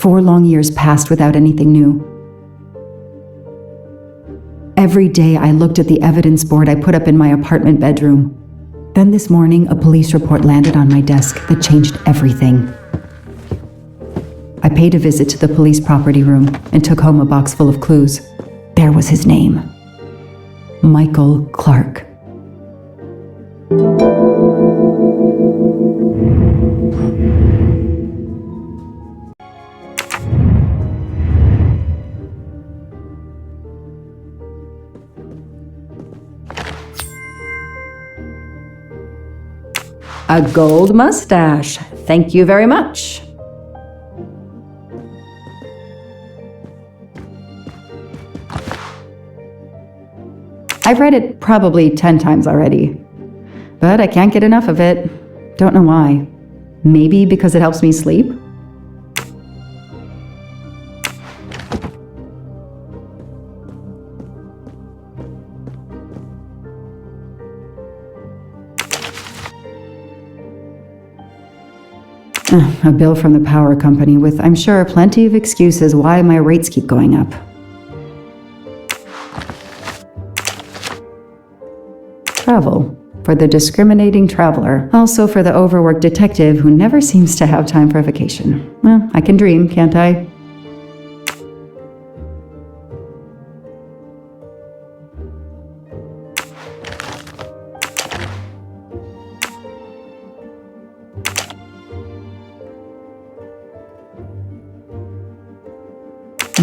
4 long years passed without anything new. Every day I looked at the evidence board I put up in my apartment bedroom. Then this morning, a police report landed on my desk that changed everything. I paid a visit to the police property room and took home a box full of clues. There was his name. Michael Clark. A gold mustache. Thank you very much. I've read it probably 10 times already, but I can't get enough of it. Don't know why. Maybe because it helps me sleep? A bill from the power company with, I'm sure, plenty of excuses why my rates keep going up. Travel. For the discriminating traveler. Also for the overworked detective who never seems to have time for vacation. Well, I can dream, can't I?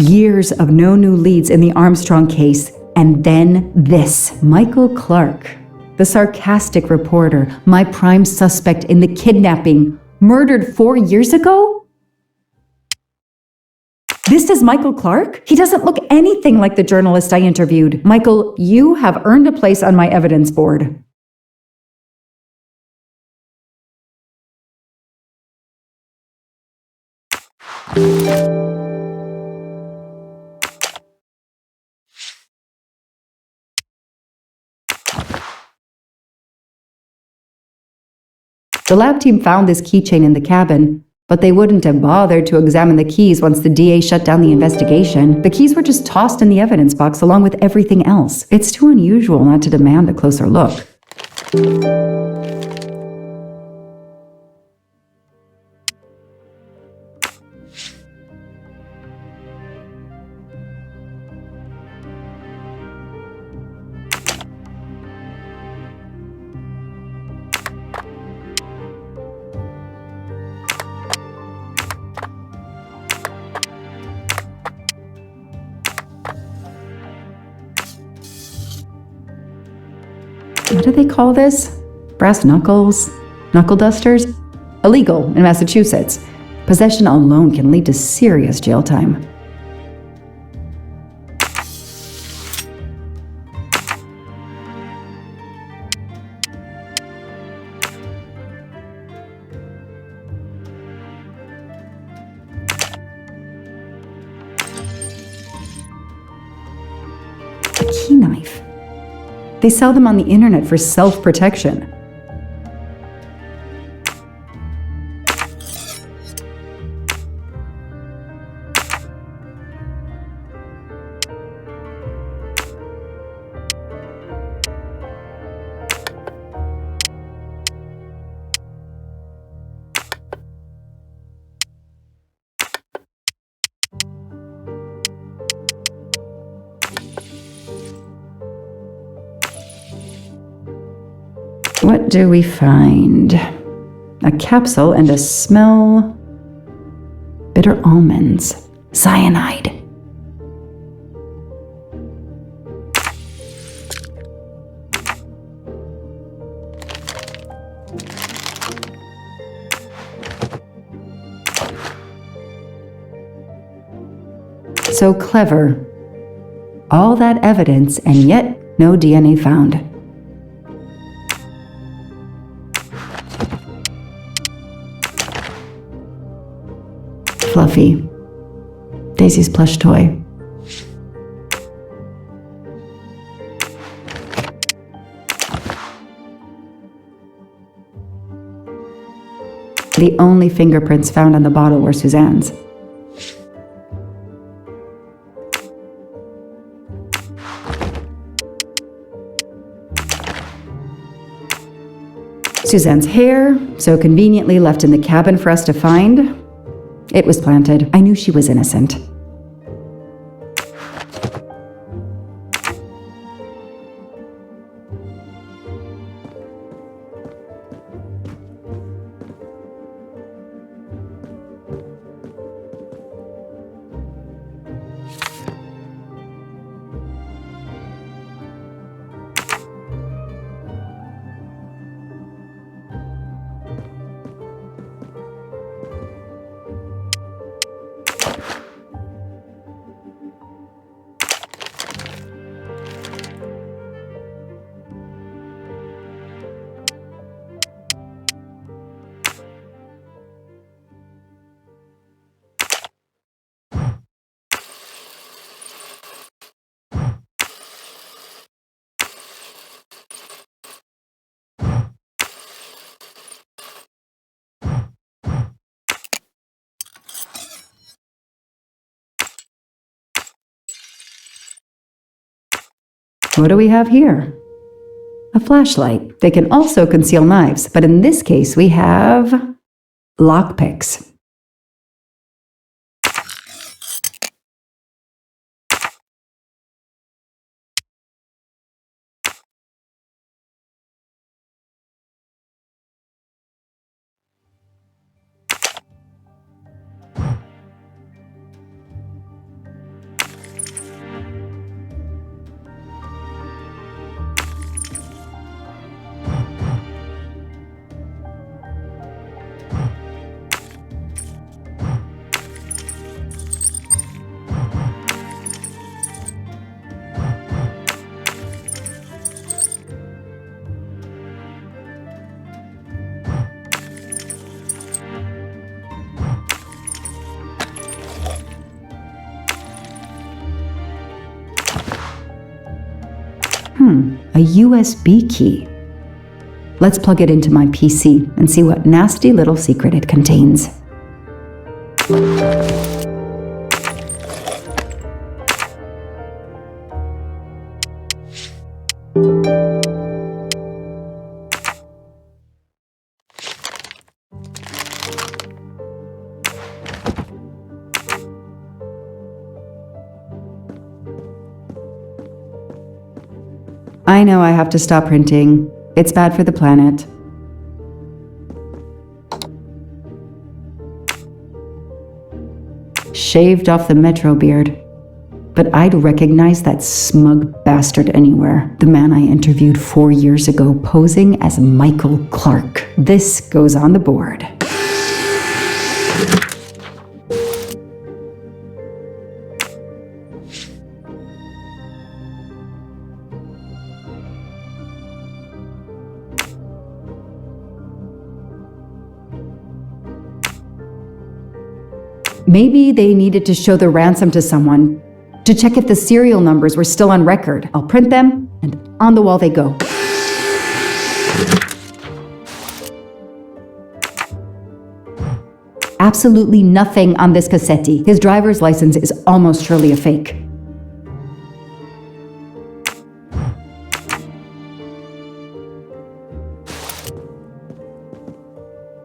Years of no new leads in the Armstrong case, and then this. Michael Clark, the sarcastic reporter, my prime suspect in the kidnapping, murdered 4 years ago? This is Michael Clark? He doesn't look anything like the journalist I interviewed. Michael, you have earned a place on my evidence board. The lab team found this keychain in the cabin, but they wouldn't have bothered to examine the keys once the DA shut down the investigation. The keys were just tossed in the evidence box along with everything else. It's too unusual not to demand a closer look. What do they call this? Brass knuckles? Knuckle dusters? Illegal in Massachusetts. Possession alone can lead to serious jail time. A key knife. They sell them on the internet for self-protection. What do we find? A capsule and a smell. Bitter almonds. Cyanide. So clever. All that evidence and yet no DNA found. Fluffy. Daisy's plush toy. The only fingerprints found on the bottle were Suzanne's. Suzanne's hair, so conveniently left in the cabin for us to find. It was planted. I knew she was innocent. What do we have here? A flashlight. They can also conceal knives, but in this case we have lockpicks. A USB key. Let's plug it into my PC and see what nasty little secret it contains. I know I have to stop printing. It's bad for the planet. Shaved off the Metro beard. But I'd recognize that smug bastard anywhere. The man I interviewed 4 years ago posing as Michael Clark. This goes on the board. Maybe they needed to show the ransom to someone, to check if the serial numbers were still on record. I'll print them, and on the wall they go. Absolutely nothing on this Cassetti. His driver's license is almost surely a fake.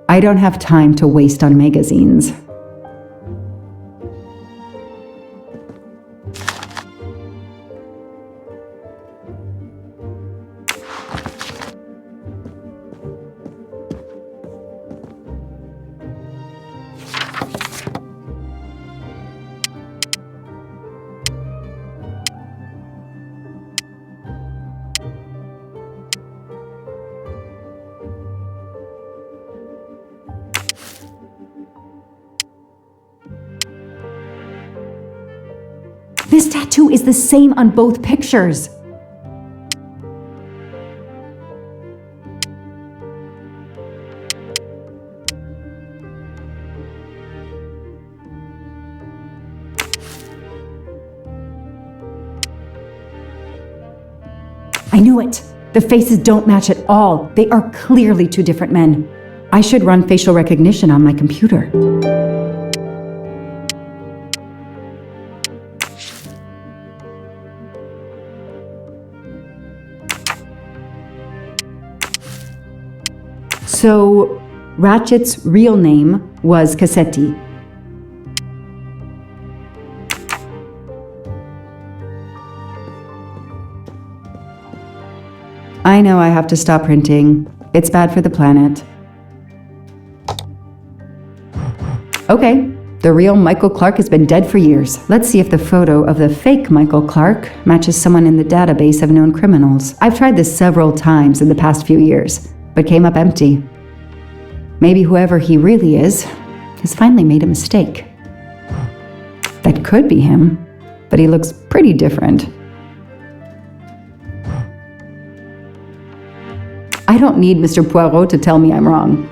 I don't have time to waste on magazines. This tattoo is the same on both pictures. I knew it. The faces don't match at all. They are clearly two different men. I should run facial recognition on my computer. So, Ratchet's real name was Cassetti. I know I have to stop printing. It's bad for the planet. Okay, the real Michael Clark has been dead for years. Let's see if the photo of the fake Michael Clark matches someone in the database of known criminals. I've tried this several times in the past few years, but came up empty. Maybe whoever he really is has finally made a mistake. That could be him, but he looks pretty different. I don't need Mr. Poirot to tell me I'm wrong.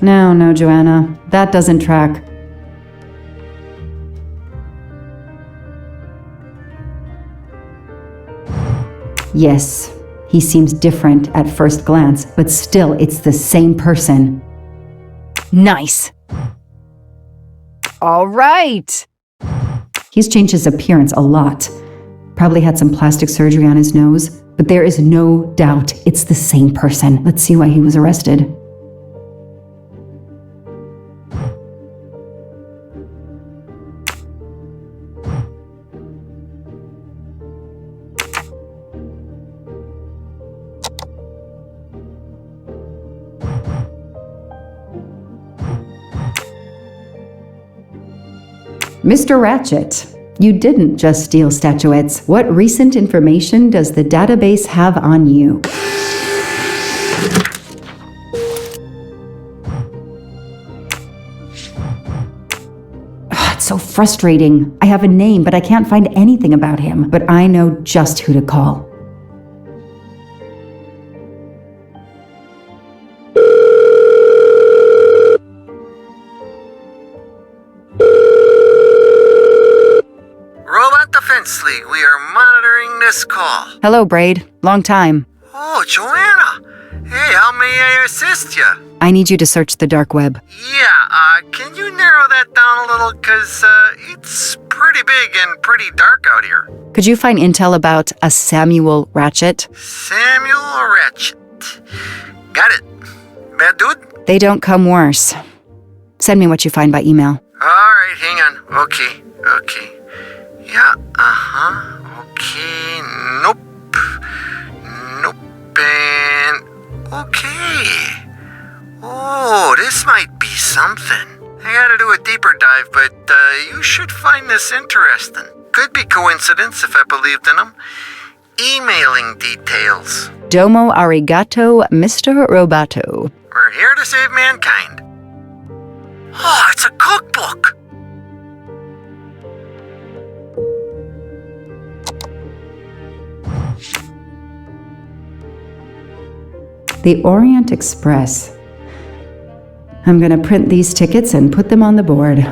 No, Joanna, that doesn't track. Yes, he seems different at first glance, but still it's the same person. Nice. All right. He's changed his appearance a lot. Probably had some plastic surgery on his nose, but there is no doubt it's the same person. Let's see why he was arrested. Mr. Ratchet, you didn't just steal statuettes. What recent information does the database have on you? It's so frustrating. I have a name, but I can't find anything about him. But I know just who to call. League, we are monitoring this call. Hello, Braid. Long time. Oh, Joanna. Hey, how may I assist you? I need you to search the dark web. Yeah, can you narrow that down a little? Because it's pretty big and pretty dark out here. Could you find intel about a Samuel Ratchet? Samuel Ratchet. Got it. Bad dude? They don't come worse. Send me what you find by email. All right, hang on. Okay. Yeah, okay, nope, and okay. Oh, this might be something. I gotta do a deeper dive, but you should find this interesting. Could be coincidence if I believed in them. Emailing details. Domo arigato, Mr. Roboto. We're here to save mankind. Oh, it's a cookbook. The Orient Express. I'm gonna print these tickets and put them on the board.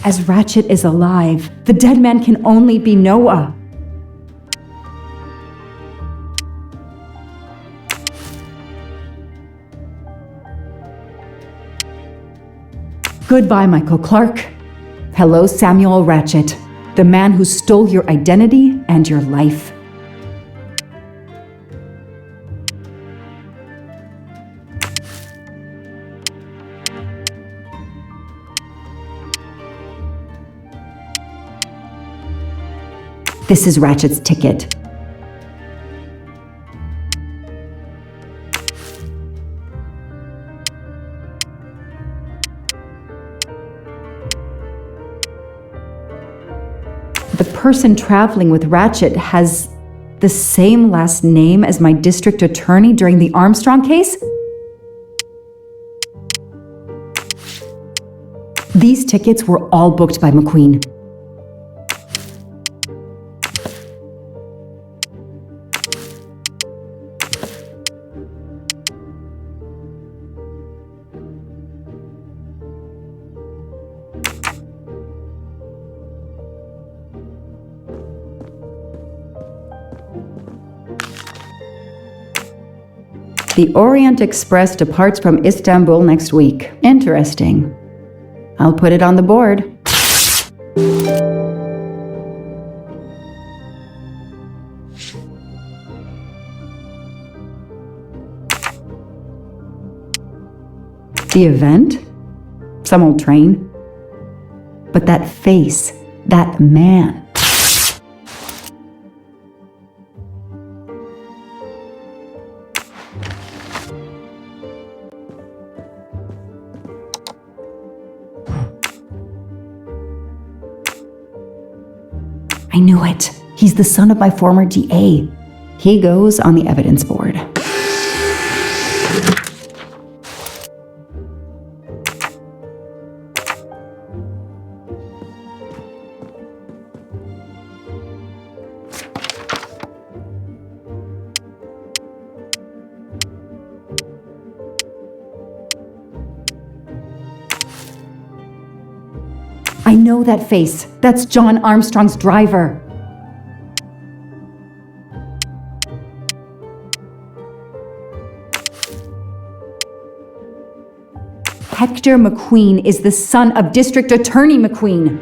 As Ratchet is alive, the dead man can only be Noah. Goodbye, Michael Clark. Hello, Samuel Ratchet, the man who stole your identity and your life. This is Ratchet's ticket. The person traveling with Ratchet has the same last name as my district attorney during the Armstrong case? These tickets were all booked by McQueen. The Orient Express departs from Istanbul next week. Interesting. I'll put it on the board. The event? Some old train. But that face, that man. I knew it. He's the son of my former DA. He goes on the evidence board. I know that face. That's John Armstrong's driver. Hector McQueen is the son of District Attorney McQueen.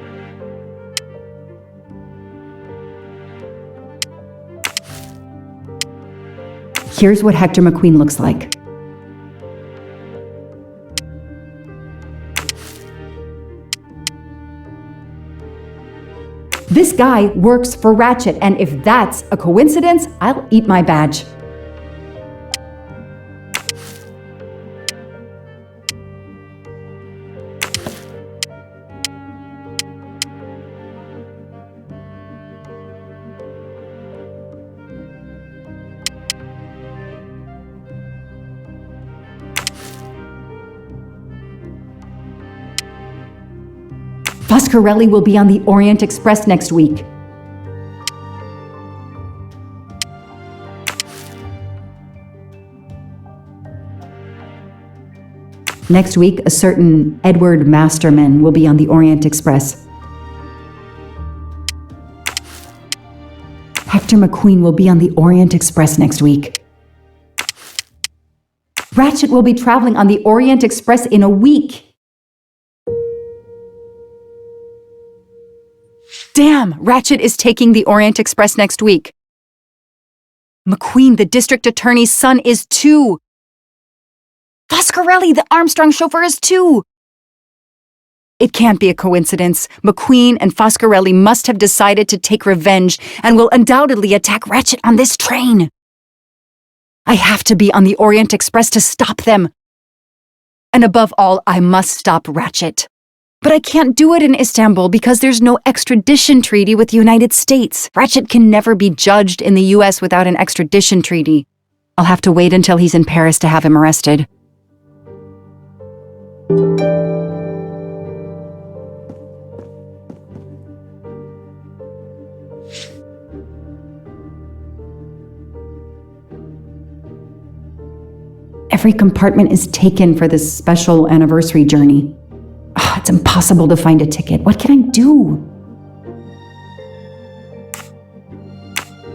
Here's what Hector McQueen looks like. This guy works for Ratchet, and if that's a coincidence, I'll eat my badge. Foscarelli will be on the Orient Express next week. Next week, a certain Edward Masterman will be on the Orient Express. Hector McQueen will be on the Orient Express next week. Ratchet will be traveling on the Orient Express in a week. Damn, Ratchet is taking the Orient Express next week. McQueen, the district attorney's son, is too. Foscarelli, the Armstrong chauffeur, is too. It can't be a coincidence. McQueen and Foscarelli must have decided to take revenge and will undoubtedly attack Ratchet on this train. I have to be on the Orient Express to stop them. And above all, I must stop Ratchet. But I can't do it in Istanbul because there's no extradition treaty with the United States. Ratchet can never be judged in the US without an extradition treaty. I'll have to wait until he's in Paris to have him arrested. Every compartment is taken for this special anniversary journey. It's impossible to find a ticket. What can I do?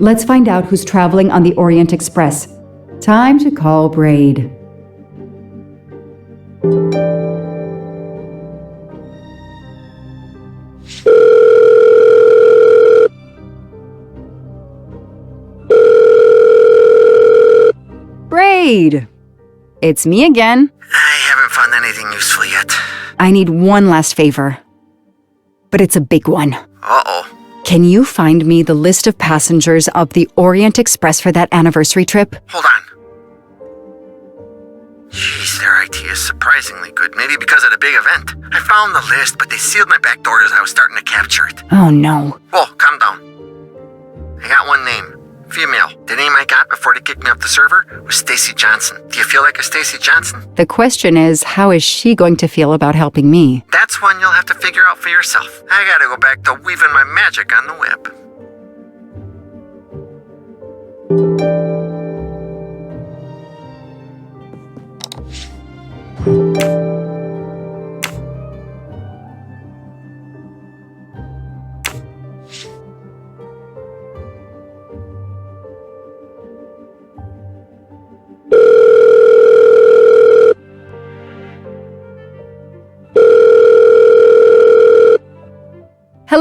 Let's find out who's traveling on the Orient Express. Time to call Braid. Braid! It's me again. I haven't found anything useful yet. I need one last favor. But it's a big one. Uh-oh. Can you find me the list of passengers of the Orient Express for that anniversary trip? Hold on. Jeez, their IT is surprisingly good. Maybe because of the big event. I found the list, but they sealed my back door as I was starting to capture it. Oh no. Whoa, calm down. I got one name. Female. The name I got before they kicked me off the server was Stacy Johnson. Do you feel like a Stacy Johnson? The question is, how is she going to feel about helping me? That's one you'll have to figure out for yourself. I gotta go back to weaving my magic on the web.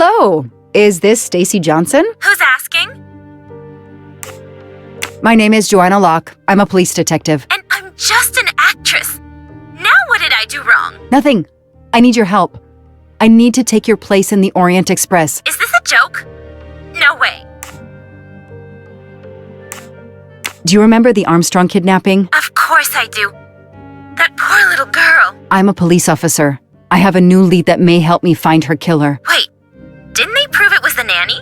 Hello. Is this Stacy Johnson? Who's asking? My name is Joanna Locke. I'm a police detective. And I'm just an actress. Now what did I do wrong? Nothing. I need your help. I need to take your place in the Orient Express. Is this a joke? No way. Do you remember the Armstrong kidnapping? Of course I do. That poor little girl. I'm a police officer. I have a new lead that may help me find her killer. Wait, didn't they prove it was the nanny?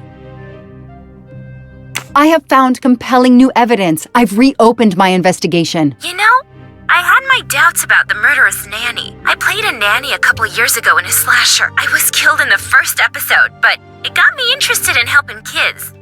I have found compelling new evidence. I've reopened my investigation. You know, I had my doubts about the murderous nanny. I played a nanny a couple years ago in a slasher. I was killed in the first episode, but it got me interested in helping kids.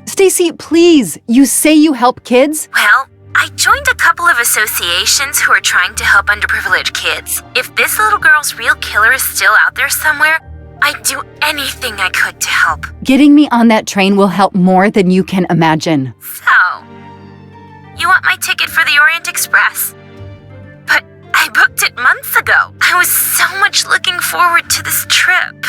Stacy, please. You say you help kids? Well, I joined a couple of associations who are trying to help underprivileged kids. If this little girl's real killer is still out there somewhere, I'd do anything I could to help. Getting me on that train will help more than you can imagine. So, you want my ticket for the Orient Express? But I booked it months ago. I was so much looking forward to this trip.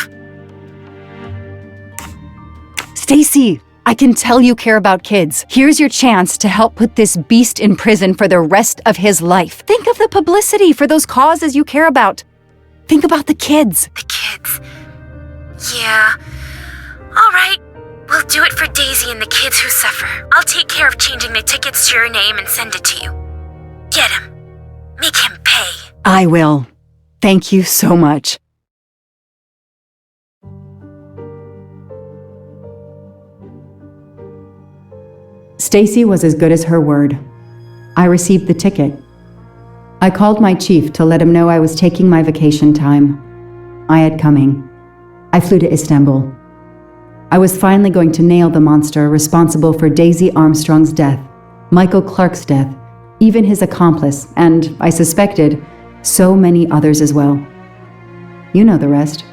Stacy, I can tell you care about kids. Here's your chance to help put this beast in prison for the rest of his life. Think of the publicity for those causes you care about. Think about the kids. The kids. Yeah. All right. We'll do it for Daisy and the kids who suffer. I'll take care of changing the tickets to your name and send it to you. Get him. Make him pay. I will. Thank you so much. Stacy was as good as her word. I received the ticket. I called my chief to let him know I was taking my vacation time. I had coming. I flew to Istanbul. I was finally going to nail the monster responsible for Daisy Armstrong's death, Michael Clark's death, even his accomplice, and, I suspected, so many others as well. You know the rest.